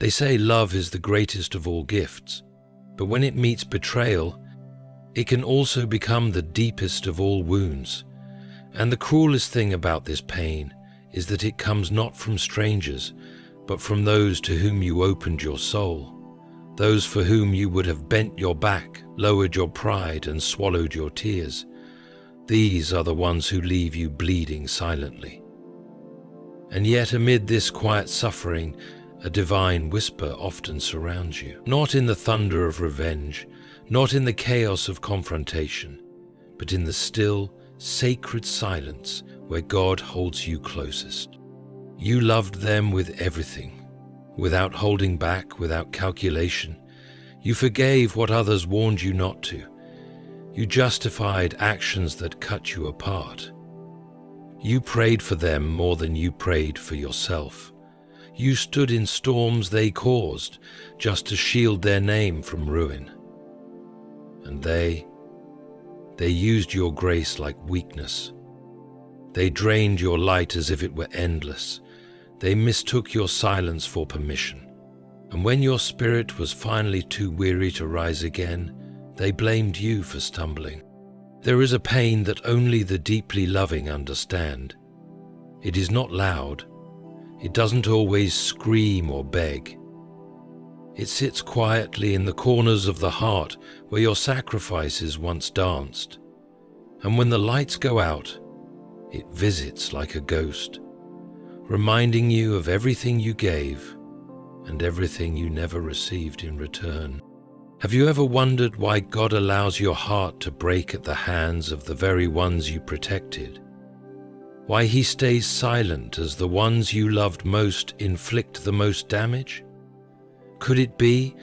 They say love is the greatest of all gifts, but when it meets betrayal, it can also become the deepest of all wounds. And the cruelest thing about this pain is that it comes not from strangers, but from those to whom you opened your soul, those for whom you would have bent your back, lowered your pride, and swallowed your tears. These are the ones who leave you bleeding silently. And yet amid this quiet suffering, a divine whisper often surrounds you, not in the thunder of revenge, not in the chaos of confrontation, but in the still, sacred silence where God holds you closest. You loved them with everything, without holding back, without calculation. You forgave what others warned you not to. You justified actions that cut you apart. You prayed for them more than you prayed for yourself. You stood in storms they caused just to shield their name from ruin. And they used your grace like weakness. They drained your light as if it were endless. They mistook your silence for permission. And when your spirit was finally too weary to rise again, they blamed you for stumbling. There is a pain that only the deeply loving understand. It is not loud. It doesn't always scream or beg. It sits quietly in the corners of the heart where your sacrifices once danced. And when the lights go out, it visits like a ghost, reminding you of everything you gave and everything you never received in return. Have you ever wondered why God allows your heart to break at the hands of the very ones you protected? Why He stays silent as the ones you loved most inflict the most damage? Could it be,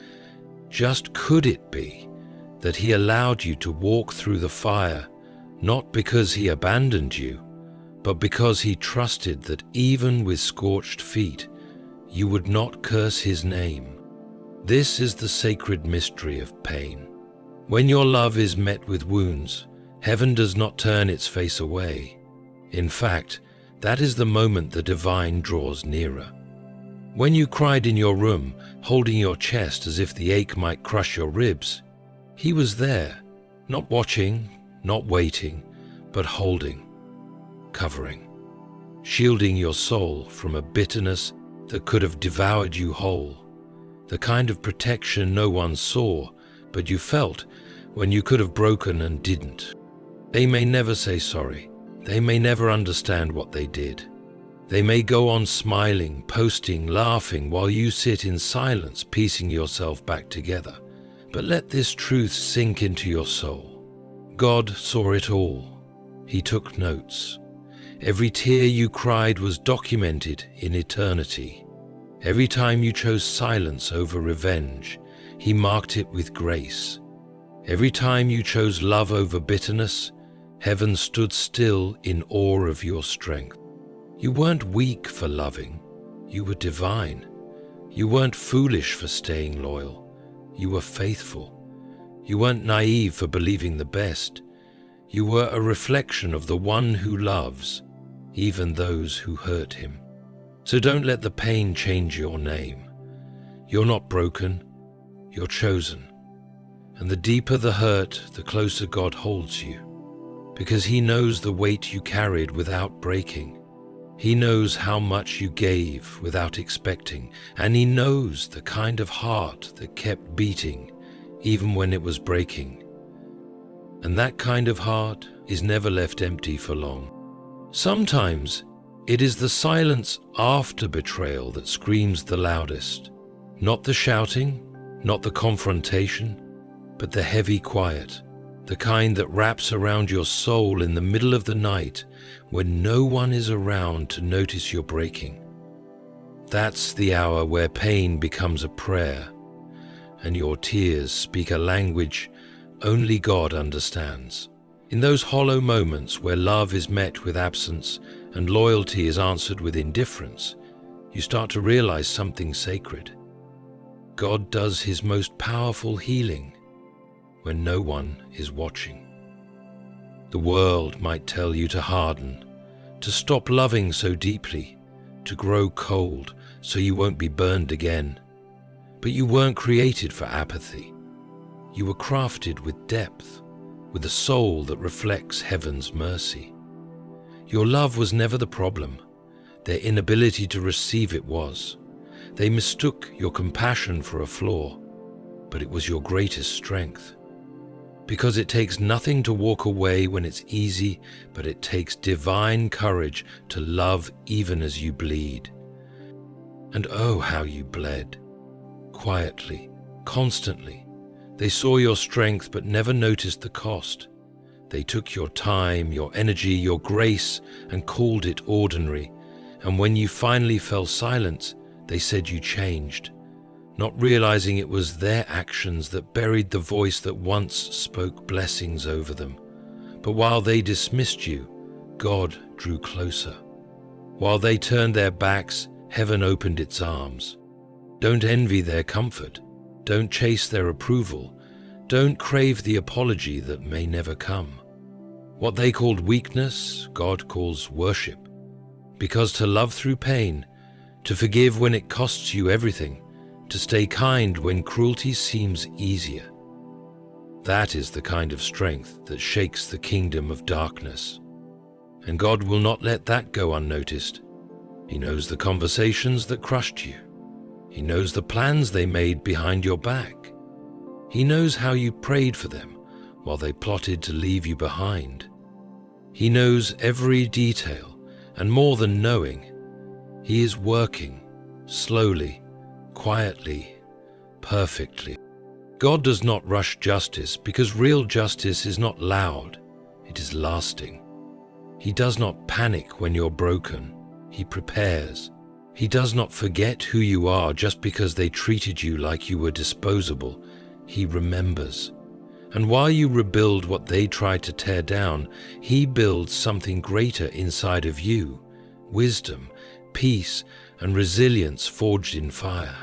just could it be, that He allowed you to walk through the fire, not because He abandoned you, but because He trusted that even with scorched feet, you would not curse His name? This is the sacred mystery of pain. When your love is met with wounds, heaven does not turn its face away. In fact, that is the moment the divine draws nearer. When you cried in your room, holding your chest as if the ache might crush your ribs, He was there, not watching, not waiting, but holding, covering, shielding your soul from a bitterness that could have devoured you whole. The kind of protection no one saw, but you felt when you could have broken and didn't. They may never say sorry. They may never understand what they did. They may go on smiling, posting, laughing, while you sit in silence, piecing yourself back together. But let this truth sink into your soul. God saw it all. He took notes. Every tear you cried was documented in eternity. Every time you chose silence over revenge, He marked it with grace. Every time you chose love over bitterness, heaven stood still in awe of your strength. You weren't weak for loving. You were divine. You weren't foolish for staying loyal. You were faithful. You weren't naive for believing the best. You were a reflection of the one who loves, even those who hurt Him. So don't let the pain change your name. You're not broken, you're chosen. And the deeper the hurt, the closer God holds you, because He knows the weight you carried without breaking. He knows how much you gave without expecting, and He knows the kind of heart that kept beating even when it was breaking. And that kind of heart is never left empty for long. Sometimes it is the silence after betrayal that screams the loudest. Not the shouting, not the confrontation, but the heavy quiet, the kind that wraps around your soul in the middle of the night when no one is around to notice you're breaking. That's the hour where pain becomes a prayer, and your tears speak a language only God understands. In those hollow moments where love is met with absence and loyalty is answered with indifference, you start to realize something sacred. God does His most powerful healing when no one is watching. The world might tell you to harden, to stop loving so deeply, to grow cold so you won't be burned again. But you weren't created for apathy. You were crafted with depth, with a soul that reflects heaven's mercy. Your love was never the problem. Their inability to receive it was. They mistook your compassion for a flaw, but it was your greatest strength. Because it takes nothing to walk away when it's easy, but it takes divine courage to love even as you bleed. And oh, how you bled. Quietly, constantly. They saw your strength but never noticed the cost. They took your time, your energy, your grace, and called it ordinary. And when you finally fell silent, they said you changed, not realizing it was their actions that buried the voice that once spoke blessings over them. But while they dismissed you, God drew closer. While they turned their backs, heaven opened its arms. Don't envy their comfort. Don't chase their approval. Don't crave the apology that may never come. What they called weakness, God calls worship. Because to love through pain, to forgive when it costs you everything, to stay kind when cruelty seems easier, that is the kind of strength that shakes the kingdom of darkness. And God will not let that go unnoticed. He knows the conversations that crushed you. He knows the plans they made behind your back. He knows how you prayed for them while they plotted to leave you behind. He knows every detail, and more than knowing, He is working, slowly, quietly, perfectly. God does not rush justice because real justice is not loud, it is lasting. He does not panic when you're broken, He prepares. He does not forget who you are just because they treated you like you were disposable. He remembers. And while you rebuild what they tried to tear down, He builds something greater inside of you: wisdom, peace, and resilience forged in fire.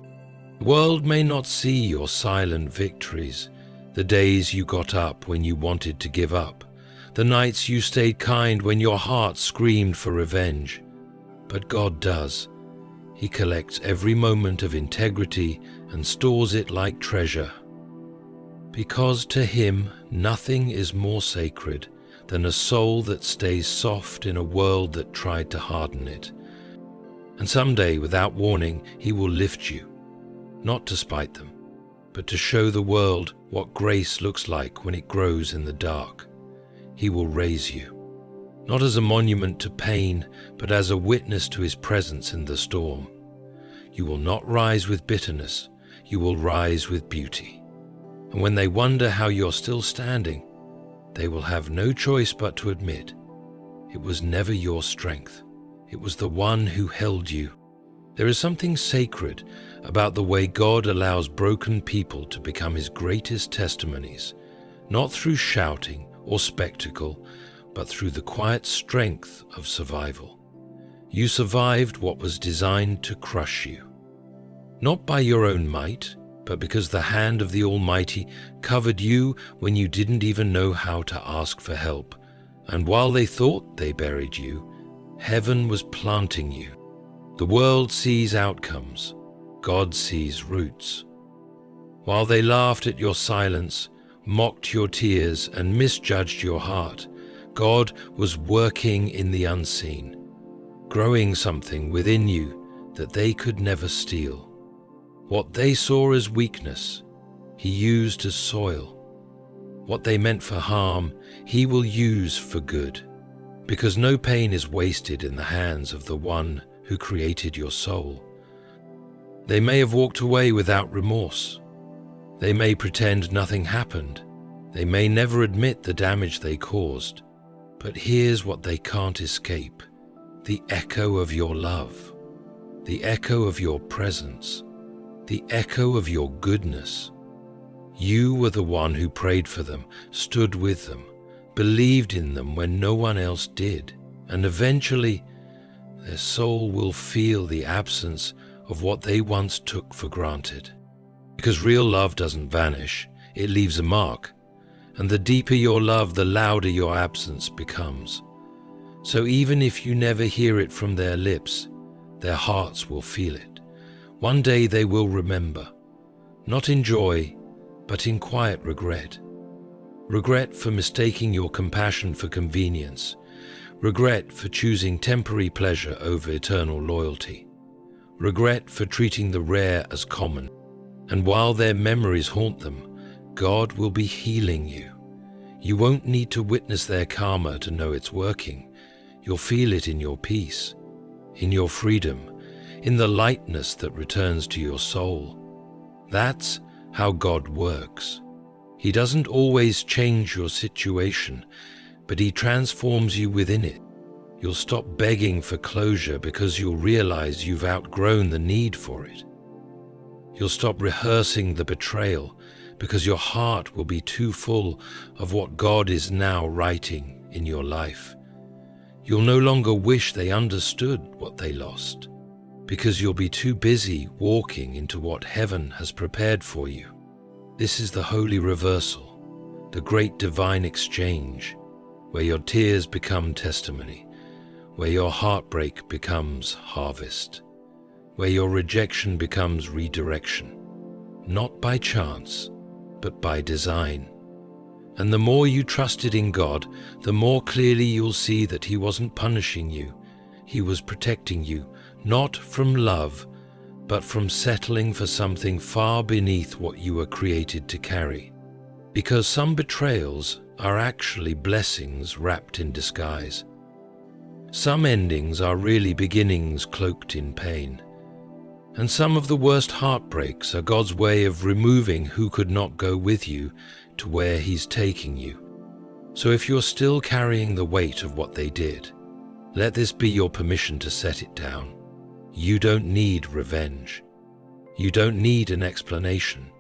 The world may not see your silent victories, the days you got up when you wanted to give up, the nights you stayed kind when your heart screamed for revenge. But God does. He collects every moment of integrity and stores it like treasure. Because to Him, nothing is more sacred than a soul that stays soft in a world that tried to harden it. And someday, without warning, He will lift you, not to spite them, but to show the world what grace looks like when it grows in the dark. He will raise you, not as a monument to pain, but as a witness to His presence in the storm. You will not rise with bitterness, you will rise with beauty. And when they wonder how you're still standing, they will have no choice but to admit it was never your strength. It was the One who held you. There is something sacred about the way God allows broken people to become His greatest testimonies, not through shouting or spectacle, but through the quiet strength of survival. You survived what was designed to crush you. Not by your own might, but because the hand of the Almighty covered you when you didn't even know how to ask for help. And while they thought they buried you, heaven was planting you. The world sees outcomes, God sees roots. While they laughed at your silence, mocked your tears, and misjudged your heart, God was working in the unseen, growing something within you that they could never steal. What they saw as weakness, He used as soil. What they meant for harm, He will use for good, because no pain is wasted in the hands of the One who created your soul. They may have walked away without remorse. They may pretend nothing happened. They may never admit the damage they caused. But here's what they can't escape: the echo of your love, the echo of your presence, the echo of your goodness. You were the one who prayed for them, stood with them, believed in them when no one else did, and eventually their soul will feel the absence of what they once took for granted. Because real love doesn't vanish, it leaves a mark, and the deeper your love, the louder your absence becomes. So even if you never hear it from their lips, their hearts will feel it. One day they will remember. not in joy, but in quiet regret. Regret for mistaking your compassion for convenience. Regret for choosing temporary pleasure over eternal loyalty. Regret for treating the rare as common. And while their memories haunt them, God will be healing you. You won't need to witness their karma to know it's working. You'll feel it in your peace, in your freedom, in the lightness that returns to your soul. That's how God works. He doesn't always change your situation, but He transforms you within it. You'll stop begging for closure because you'll realize you've outgrown the need for it. You'll stop rehearsing the betrayal because your heart will be too full of what God is now writing in your life. You'll no longer wish they understood what they lost, because you'll be too busy walking into what heaven has prepared for you. This is the holy reversal, the great divine exchange, where your tears become testimony, where your heartbreak becomes harvest, where your rejection becomes redirection, not by chance, but by design. And the more you trusted in God, the more clearly you'll see that He wasn't punishing you. He was protecting you, not from love, but from settling for something far beneath what you were created to carry. Because some betrayals are actually blessings wrapped in disguise. Some endings are really beginnings cloaked in pain. And some of the worst heartbreaks are God's way of removing who could not go with you to where He's taking you. So if you're still carrying the weight of what they did, let this be your permission to set it down. You don't need revenge. You don't need an explanation.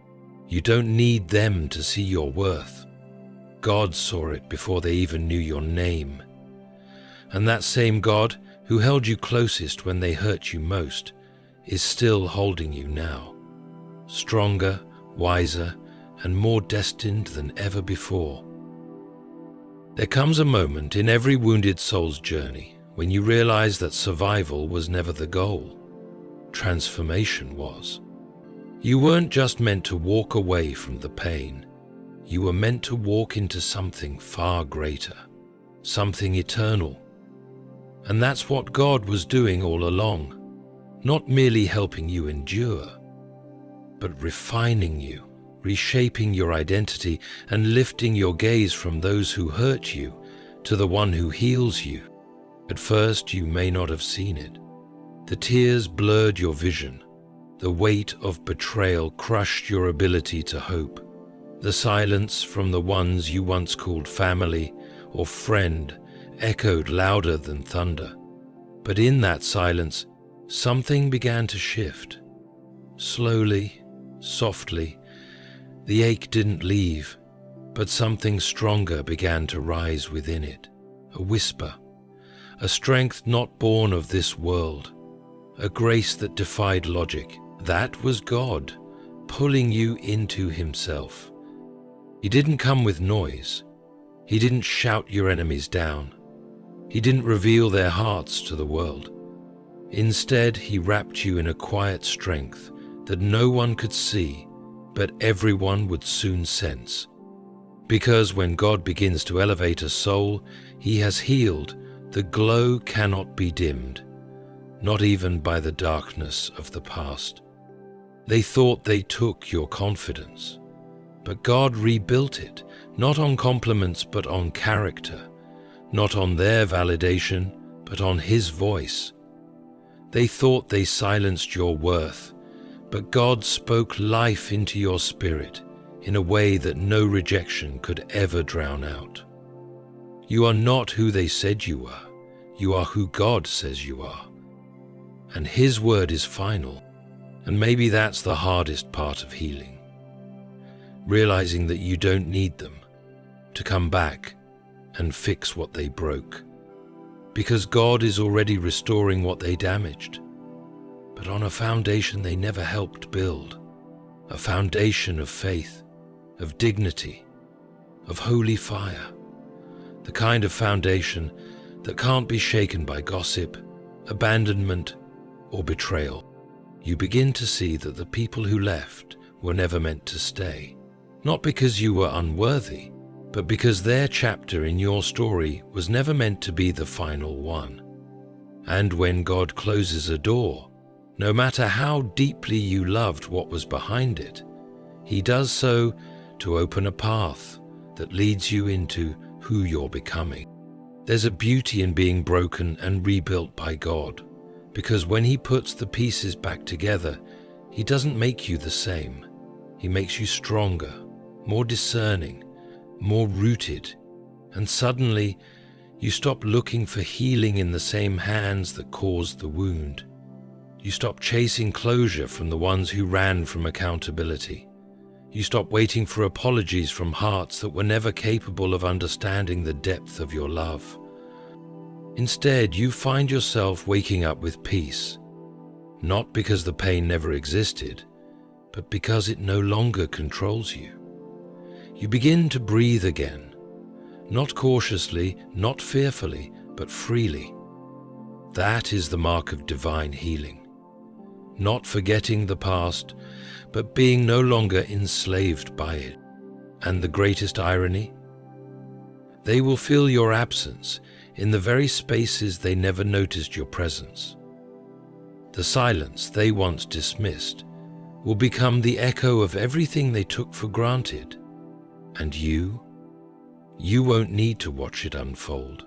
You don't need them to see your worth. God saw it before they even knew your name. And that same God who held you closest when they hurt you most is still holding you now, stronger, wiser, and more destined than ever before. There comes a moment in every wounded soul's journey when you realize that survival was never the goal. Transformation was. You weren't just meant to walk away from the pain. You were meant to walk into something far greater, something eternal. And that's what God was doing all along. Not merely helping you endure, but refining you, reshaping your identity, and lifting your gaze from those who hurt you to the one who heals you. At first, you may not have seen it. The tears blurred your vision. The weight of betrayal crushed your ability to hope. The silence from the ones you once called family or friend echoed louder than thunder. But in that silence, something began to shift. Slowly, softly, the ache didn't leave, but something stronger began to rise within it. A whisper, a strength not born of this world, a grace that defied logic. That was God, pulling you into Himself. He didn't come with noise. He didn't shout your enemies down. He didn't reveal their hearts to the world. Instead, He wrapped you in a quiet strength that no one could see, but everyone would soon sense. Because when God begins to elevate a soul He has healed, the glow cannot be dimmed, not even by the darkness of the past. They thought they took your confidence, but God rebuilt it, not on compliments but on character, not on their validation but on His voice. They thought they silenced your worth, but God spoke life into your spirit in a way that no rejection could ever drown out. You are not who they said you were. You are who God says you are. And His word is final, and maybe that's the hardest part of healing. Realizing that you don't need them to come back and fix what they broke. Because God is already restoring what they damaged, but on a foundation they never helped build, a foundation of faith, of dignity, of holy fire, the kind of foundation that can't be shaken by gossip, abandonment, or betrayal. You begin to see that the people who left were never meant to stay. Not because you were unworthy, but because their chapter in your story was never meant to be the final one. And when God closes a door, no matter how deeply you loved what was behind it, He does so to open a path that leads you into who you're becoming. There's a beauty in being broken and rebuilt by God, because when He puts the pieces back together, He doesn't make you the same. He makes you stronger, more discerning, more rooted, and suddenly you stop looking for healing in the same hands that caused the wound. You stop chasing closure from the ones who ran from accountability. You stop waiting for apologies from hearts that were never capable of understanding the depth of your love. Instead, you find yourself waking up with peace, not because the pain never existed, but because it no longer controls you. You begin to breathe again, not cautiously, not fearfully, but freely. That is the mark of divine healing. Not forgetting the past, but being no longer enslaved by it. And the greatest irony? They will feel your absence in the very spaces they never noticed your presence. The silence they once dismissed will become the echo of everything they took for granted. And you won't need to watch it unfold,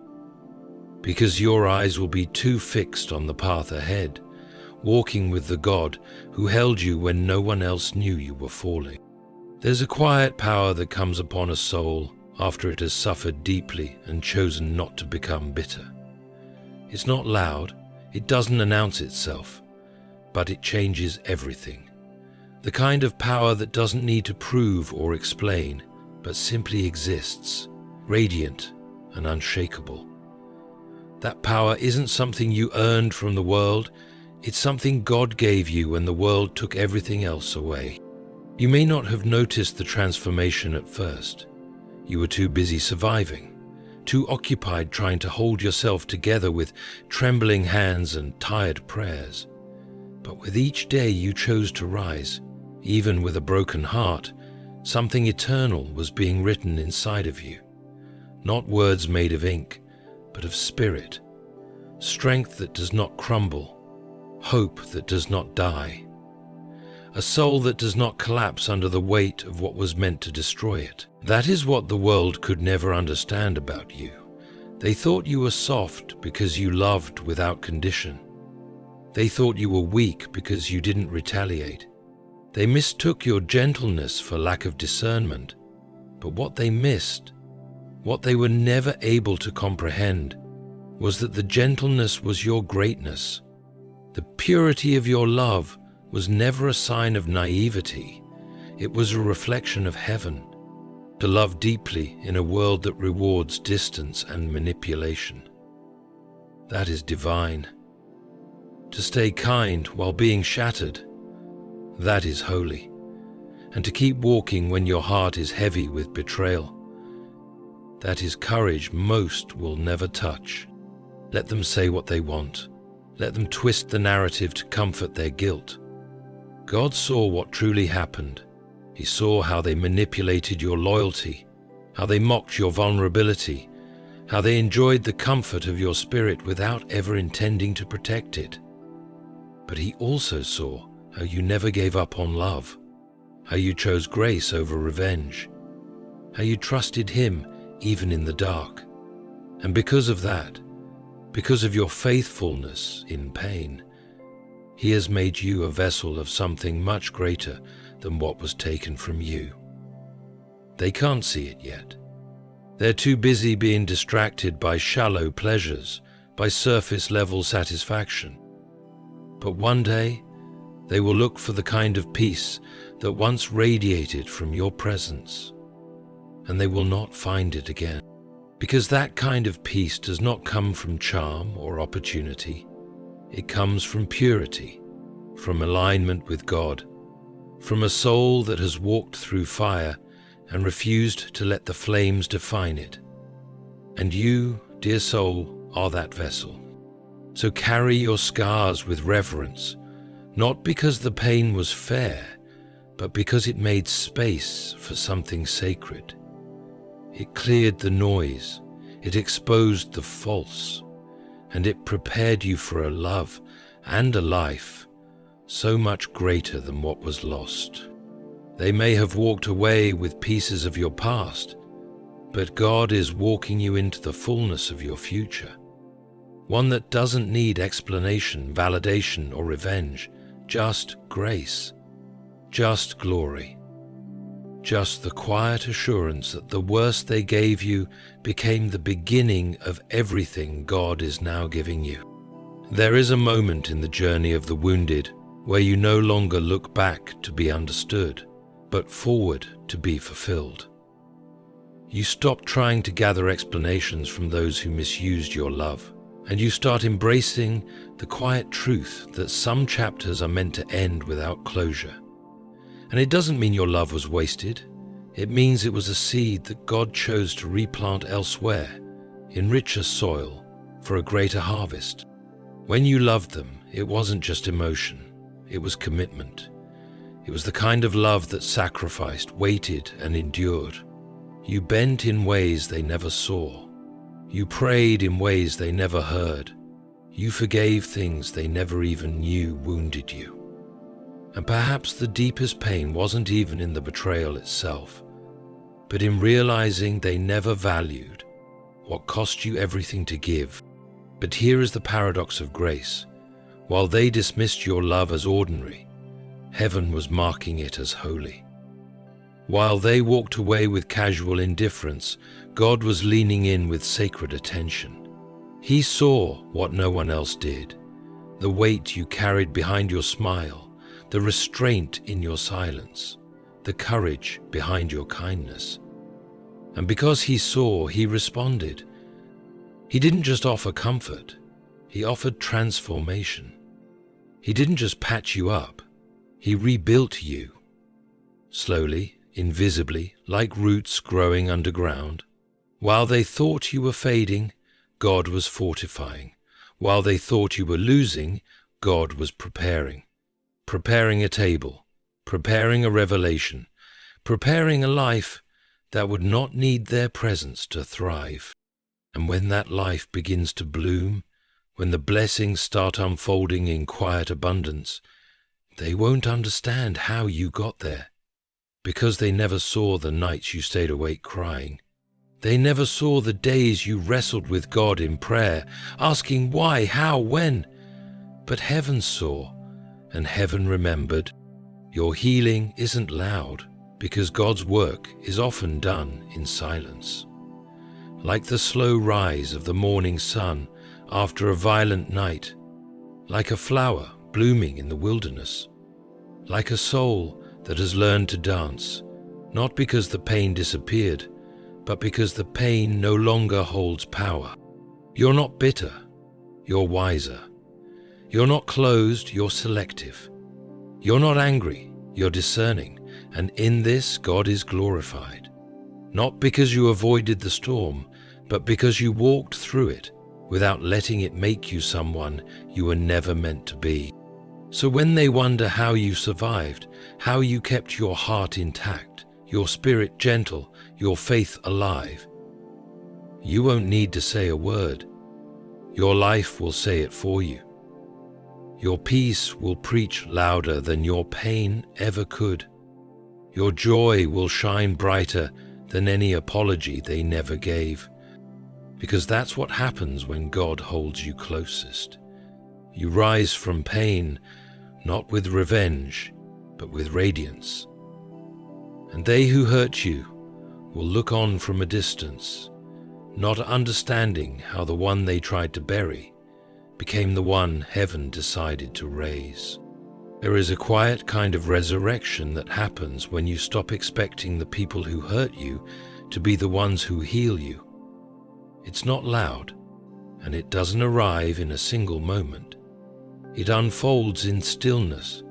because your eyes will be too fixed on the path ahead, walking with the God who held you when no one else knew you were falling. There's a quiet power that comes upon a soul after it has suffered deeply and chosen not to become bitter. It's not loud, it doesn't announce itself, but it changes everything. The kind of power that doesn't need to prove or explain, but simply exists, radiant and unshakable. That power isn't something you earned from the world, it's something God gave you when the world took everything else away. You may not have noticed the transformation at first. You were too busy surviving, too occupied trying to hold yourself together with trembling hands and tired prayers. But with each day you chose to rise, even with a broken heart, something eternal was being written inside of you. Not words made of ink, but of spirit. Strength that does not crumble, hope that does not die. A soul that does not collapse under the weight of what was meant to destroy it. That is what the world could never understand about you. They thought you were soft because you loved without condition. They thought you were weak because you didn't retaliate. They mistook your gentleness for lack of discernment. But what they missed, what they were never able to comprehend, was that the gentleness was your greatness. The purity of your love was never a sign of naivety. It was a reflection of heaven. To love deeply in a world that rewards distance and manipulation. That is divine. To stay kind while being shattered. That is holy. And to keep walking when your heart is heavy with betrayal. That is courage most will never touch. Let them say what they want. Let them twist the narrative to comfort their guilt. God saw what truly happened. He saw how they manipulated your loyalty, how they mocked your vulnerability, how they enjoyed the comfort of your spirit without ever intending to protect it. But He also saw how you never gave up on love, how you chose grace over revenge, how you trusted Him even in the dark. And because of that, because of your faithfulness in pain, He has made you a vessel of something much greater than what was taken from you. They can't see it yet. They're too busy being distracted by shallow pleasures, by surface-level satisfaction. But one day, they will look for the kind of peace that once radiated from your presence, and they will not find it again. Because that kind of peace does not come from charm or opportunity. It comes from purity, from alignment with God, from a soul that has walked through fire and refused to let the flames define it. And you, dear soul, are that vessel. So carry your scars with reverence, not because the pain was fair, but because it made space for something sacred. It cleared the noise, it exposed the false, and it prepared you for a love and a life so much greater than what was lost. They may have walked away with pieces of your past, but God is walking you into the fullness of your future, one that doesn't need explanation, validation, or revenge, just grace, just glory, just the quiet assurance that the worst they gave you became the beginning of everything God is now giving you. There is a moment in the journey of the wounded where you no longer look back to be understood, but forward to be fulfilled. You stop trying to gather explanations from those who misused your love, and you start embracing the quiet truth that some chapters are meant to end without closure. And it doesn't mean your love was wasted. It means it was a seed that God chose to replant elsewhere, in richer soil, for a greater harvest. When you loved them, it wasn't just emotion, it was commitment. It was the kind of love that sacrificed, waited, and endured. You bent in ways they never saw. You prayed in ways they never heard. You forgave things they never even knew wounded you. And perhaps the deepest pain wasn't even in the betrayal itself, but in realizing they never valued what cost you everything to give. But here is the paradox of grace. While they dismissed your love as ordinary, heaven was marking it as holy. While they walked away with casual indifference, God was leaning in with sacred attention. He saw what no one else did, the weight you carried behind your smile, the restraint in your silence, the courage behind your kindness. And because he saw, he responded. He didn't just offer comfort, he offered transformation. He didn't just patch you up, he rebuilt you. Slowly, invisibly, like roots growing underground. While they thought you were fading, God was fortifying. While they thought you were losing, God was preparing. Preparing a table, preparing a revelation, preparing a life that would not need their presence to thrive. And when that life begins to bloom, when the blessings start unfolding in quiet abundance, they won't understand how you got there, because they never saw the nights you stayed awake crying. They never saw the days you wrestled with God in prayer, asking why, how, when. But heaven saw, and heaven remembered. Your healing isn't loud, because God's work is often done in silence. Like the slow rise of the morning sun after a violent night, like a flower blooming in the wilderness, like a soul that has learned to dance, not because the pain disappeared, but because the pain no longer holds power. You're not bitter, you're wiser. You're not closed, you're selective. You're not angry, you're discerning, and in this God is glorified. Not because you avoided the storm, but because you walked through it without letting it make you someone you were never meant to be. So when they wonder how you survived, how you kept your heart intact, your spirit gentle, your faith alive, you won't need to say a word. Your life will say it for you. Your peace will preach louder than your pain ever could. Your joy will shine brighter than any apology they never gave. Because that's what happens when God holds you closest. You rise from pain, not with revenge, but with radiance. And they who hurt you will look on from a distance, not understanding how the one they tried to bury became the one heaven decided to raise. There is a quiet kind of resurrection that happens when you stop expecting the people who hurt you to be the ones who heal you. It's not loud, and it doesn't arrive in a single moment. It unfolds in stillness,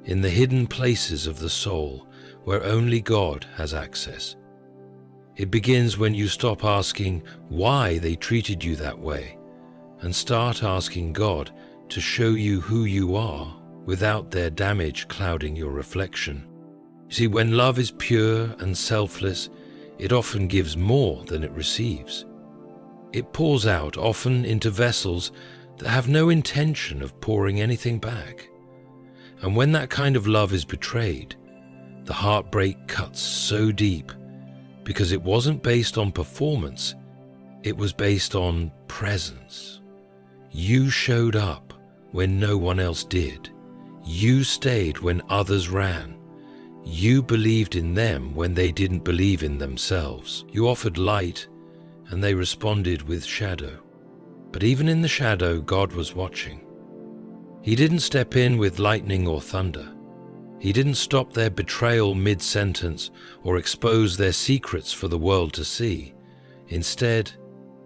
in the hidden places of the soul where only God has access. It begins when you stop asking why they treated you that way and start asking God to show you who you are without their damage clouding your reflection. You see, when love is pure and selfless, it often gives more than it receives. It pours out often into vessels that have no intention of pouring anything back. And when that kind of love is betrayed, the heartbreak cuts so deep because it wasn't based on performance, it was based on presence. You showed up when no one else did. You stayed when others ran. You believed in them when they didn't believe in themselves. You offered light and they responded with shadow. But even in the shadow, God was watching. He didn't step in with lightning or thunder. He didn't stop their betrayal mid-sentence or expose their secrets for the world to see. Instead,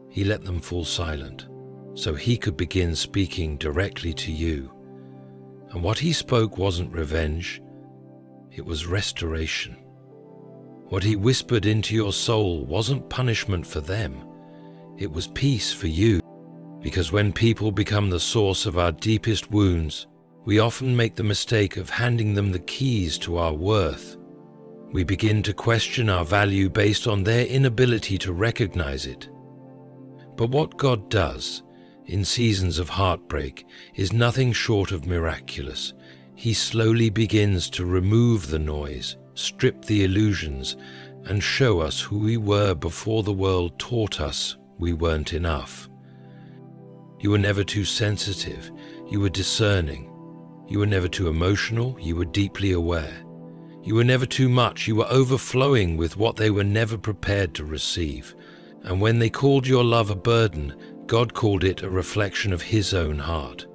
he let them fall silent so he could begin speaking directly to you. And what he spoke wasn't revenge, it was restoration. What he whispered into your soul wasn't punishment for them, it was peace for you. Because when people become the source of our deepest wounds, we often make the mistake of handing them the keys to our worth. We begin to question our value based on their inability to recognize it. But what God does in seasons of heartbreak is nothing short of miraculous. He slowly begins to remove the noise, strip the illusions, and show us who we were before the world taught us we weren't enough. You were never too sensitive, you were discerning. You were never too emotional, you were deeply aware. You were never too much, you were overflowing with what they were never prepared to receive. And when they called your love a burden, God called it a reflection of His own heart.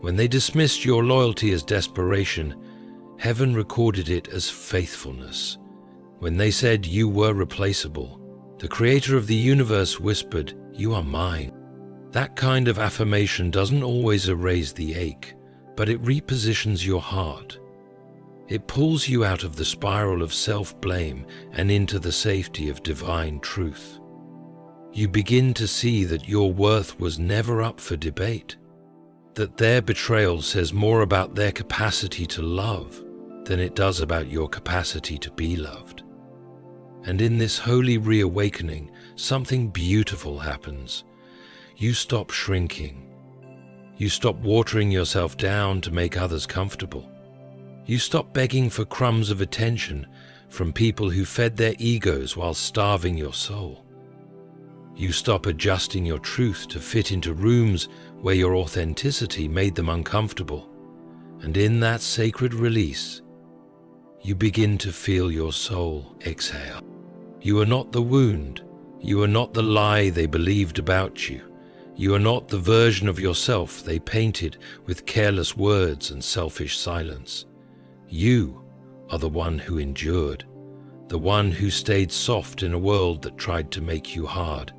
When they dismissed your loyalty as desperation, heaven recorded it as faithfulness. When they said you were replaceable, the Creator of the universe whispered, "You are mine." That kind of affirmation doesn't always erase the ache, but it repositions your heart. It pulls you out of the spiral of self-blame and into the safety of divine truth. You begin to see that your worth was never up for debate, that their betrayal says more about their capacity to love than it does about your capacity to be loved. And in this holy reawakening, something beautiful happens. You stop shrinking. You stop watering yourself down to make others comfortable. You stop begging for crumbs of attention from people who fed their egos while starving your soul. You stop adjusting your truth to fit into rooms where your authenticity made them uncomfortable. And in that sacred release, you begin to feel your soul exhale. You are not the wound. You are not the lie they believed about you. You are not the version of yourself they painted with careless words and selfish silence. You are the one who endured, the one who stayed soft in a world that tried to make you hard,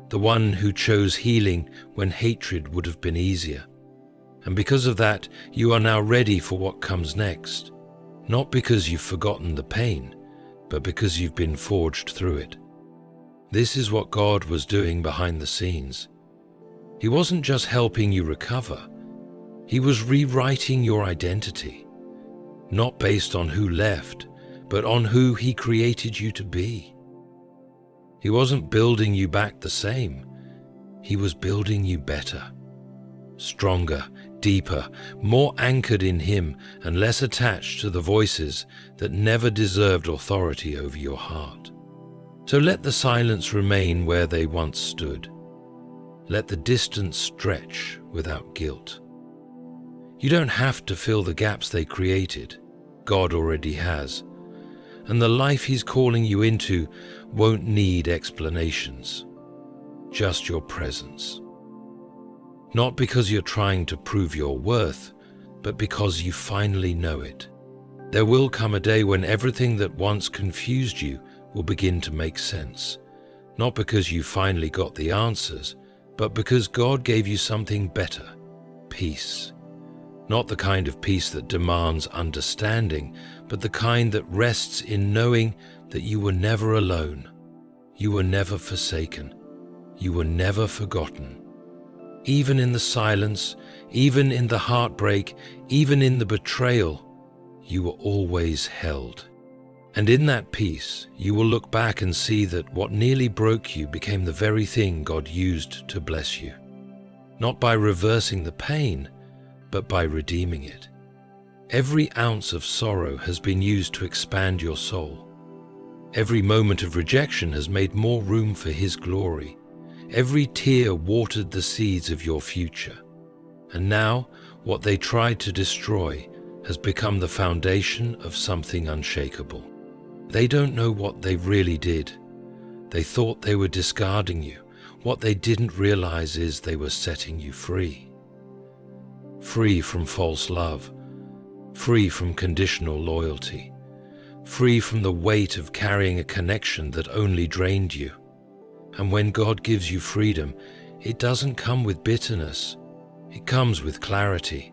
the one who chose healing when hatred would have been easier. And because of that, you are now ready for what comes next, not because you've forgotten the pain, but because you've been forged through it. This is what God was doing behind the scenes. He wasn't just helping you recover, He was rewriting your identity, not based on who left, but on who He created you to be. He wasn't building you back the same, He was building you better, stronger, deeper, more anchored in Him and less attached to the voices that never deserved authority over your heart. So let the silence remain where they once stood. Let the distance stretch without guilt. You don't have to fill the gaps they created. God already has. And the life He's calling you into won't need explanations, just your presence. Not because you're trying to prove your worth, but because you finally know it. There will come a day when everything that once confused you will begin to make sense. Not because you finally got the answers, but because God gave you something better, peace. Not the kind of peace that demands understanding, but the kind that rests in knowing that you were never alone, you were never forsaken, you were never forgotten. Even in the silence, even in the heartbreak, even in the betrayal, you were always held. And in that peace, you will look back and see that what nearly broke you became the very thing God used to bless you. Not by reversing the pain, but by redeeming it. Every ounce of sorrow has been used to expand your soul. Every moment of rejection has made more room for His glory. Every tear watered the seeds of your future. And now, what they tried to destroy has become the foundation of something unshakable. They don't know what they really did. They thought they were discarding you. What they didn't realize is they were setting you free. Free from false love. Free from conditional loyalty. Free from the weight of carrying a connection that only drained you. And when God gives you freedom, it doesn't come with bitterness. It comes with clarity.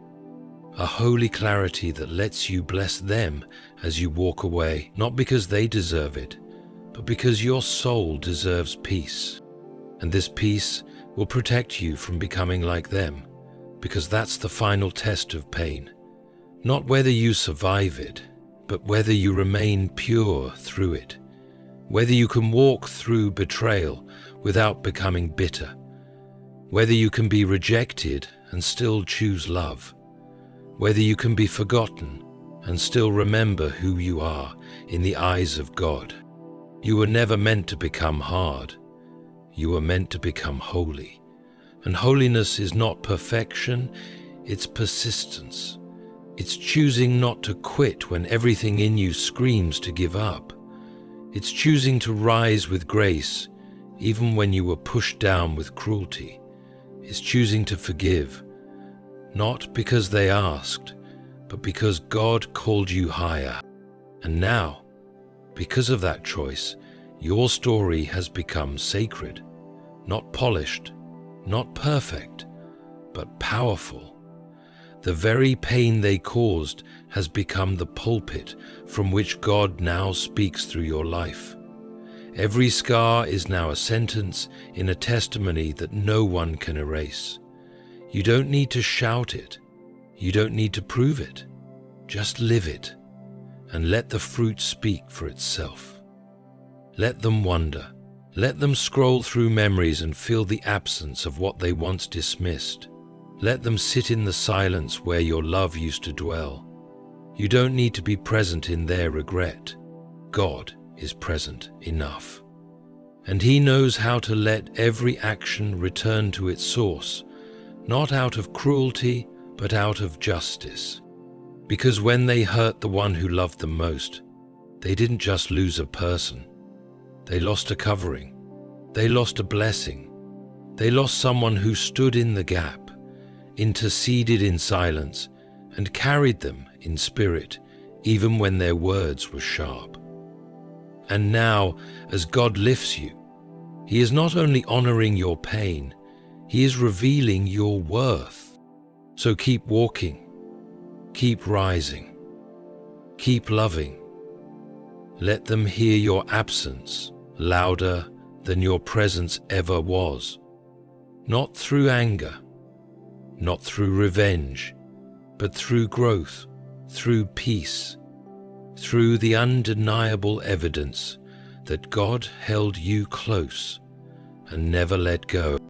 A holy clarity that lets you bless them as you walk away, not because they deserve it, but because your soul deserves peace. And this peace will protect you from becoming like them, because that's the final test of pain. Not whether you survive it, but whether you remain pure through it. Whether you can walk through betrayal without becoming bitter. Whether you can be rejected and still choose love. Whether you can be forgotten and still remember who you are in the eyes of God. You were never meant to become hard. You were meant to become holy. And holiness is not perfection, it's persistence. It's choosing not to quit when everything in you screams to give up. It's choosing to rise with grace even when you were pushed down with cruelty. It's choosing to forgive. Not because they asked, but because God called you higher. And now, because of that choice, your story has become sacred, not polished, not perfect, but powerful. The very pain they caused has become the pulpit from which God now speaks through your life. Every scar is now a sentence in a testimony that no one can erase. You don't need to shout it. You don't need to prove it. Just live it and let the fruit speak for itself. Let them wonder. Let them scroll through memories and feel the absence of what they once dismissed. Let them sit in the silence where your love used to dwell. You don't need to be present in their regret. God is present enough. And He knows how to let every action return to its source, not out of cruelty, but out of justice. Because when they hurt the one who loved them most, they didn't just lose a person. They lost a covering. They lost a blessing. They lost someone who stood in the gap, interceded in silence, and carried them in spirit, even when their words were sharp. And now, as God lifts you, He is not only honoring your pain, He is revealing your worth. So keep walking, keep rising, keep loving. Let them hear your absence louder than your presence ever was. Not through anger, not through revenge, but through growth, through peace, through the undeniable evidence that God held you close and never let go.